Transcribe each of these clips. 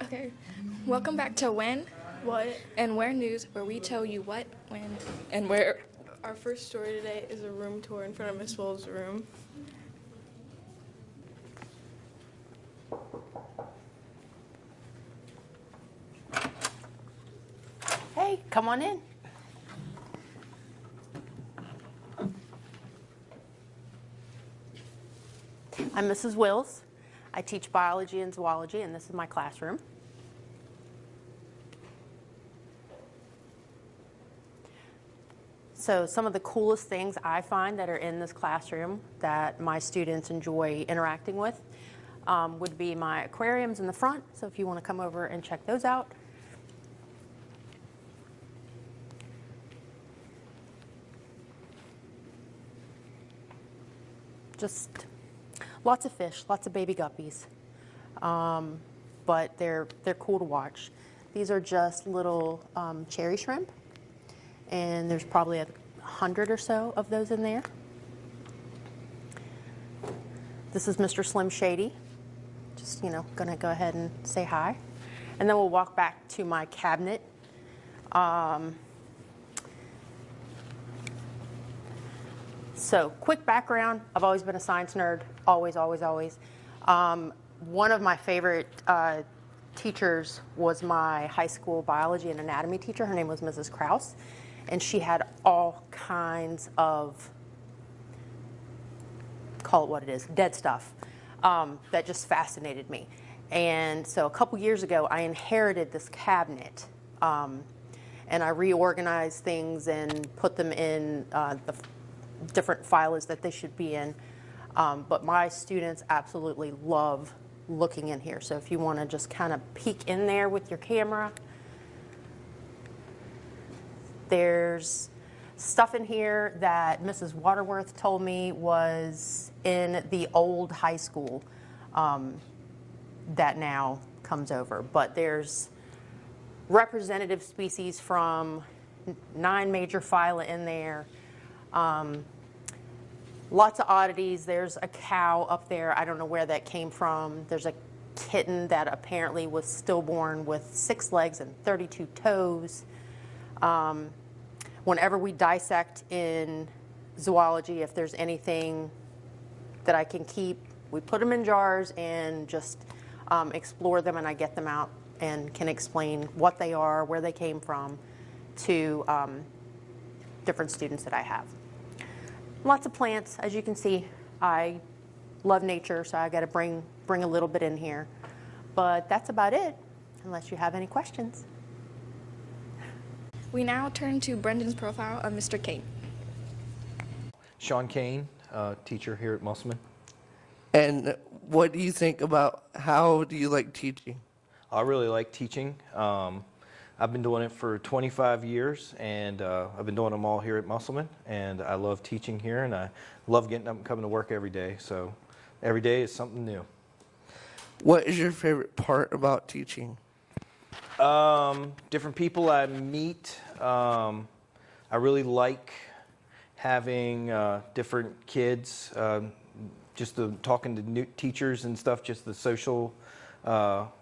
Okay. Welcome back to When, What? and Where News, where we tell you what, when, and where. Our first story today is a room tour in front of Miss Wolf's room. Hey, come on in. I'm Mrs. Wills. I teach biology and zoology, and this is my classroom. So some of the coolest things I find that are in this classroom that my students enjoy interacting with would be my aquariums in the front. So if you want to come over and check those out. Just lots of fish, lots of baby guppies, but they're cool to watch. These are just little cherry shrimp, and there's probably 100 or so of those in there. This is Mr. Slim Shady. Just, gonna go ahead and say hi. And then we'll walk back to my cabinet. So quick background, I've always been a science nerd, always. One of my favorite teachers was my high school biology and anatomy teacher. Her name was Mrs. Krause, and she had all kinds of, call it what it is, dead stuff that just fascinated me. And so a couple years ago, I inherited this cabinet, and I reorganized things and put them in the different files that they should be in. But my students absolutely love looking in here. So if you want to just kind of peek in there with your camera, there's stuff in here that Mrs. Waterworth told me was in the old high school that now comes over. But there's representative species from 9 major phyla in there. Lots of oddities. There's a cow up there. I don't know where that came from. There's a kitten that apparently was stillborn with 6 legs and 32 toes. Whenever we dissect in zoology, if there's anything that I can keep, we put them in jars and just explore them, and I get them out and can explain what they are, where they came from, to different students that I have. Lots of plants, as you can see. I love nature, so I got to bring a little bit in here. But that's about it, unless you have any questions. We now turn to Brendan's profile of Mr. Kane. Sean Kane, teacher here at Musselman. And what do you think about, how do you like teaching? I really like teaching. I've been doing it for 25 years, and I've been doing them all here at Musselman, and I love teaching here, and I love getting up and coming to work every day, so every day is something new. What is your favorite part about teaching? Different people I meet. I really like having different kids, just talking to new teachers and stuff, just the social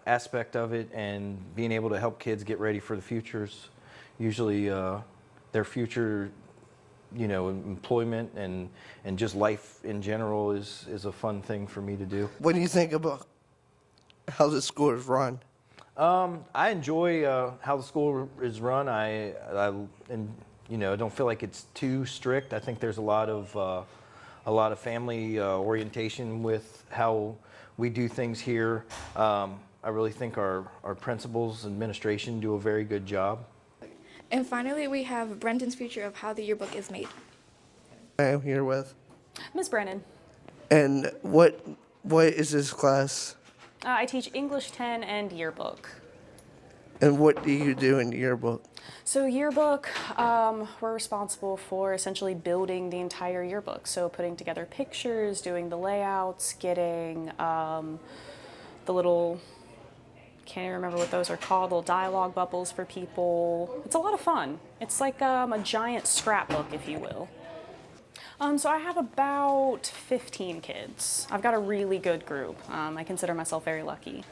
aspect of it, and being able to help kids get ready for the futures. Usually their future, employment and just life in general is a fun thing for me to do. What do you think about how the school is run? I enjoy how the school is run. I don't feel like it's too strict. I think there's a lot of family orientation with how we do things here. I really think our principals, administration do a very good job. And finally, we have Brendan's feature of how the yearbook is made. I am here with. Miss Brenden. And what is this class? I teach English 10 and yearbook. And what do you do in yearbook? So yearbook, we're responsible for essentially building the entire yearbook. So putting together pictures, doing the layouts, getting the little, can't even remember what those are called, little dialogue bubbles for people. It's a lot of fun. It's like a giant scrapbook, if you will. So I have about 15 kids. I've got a really good group. I consider myself very lucky.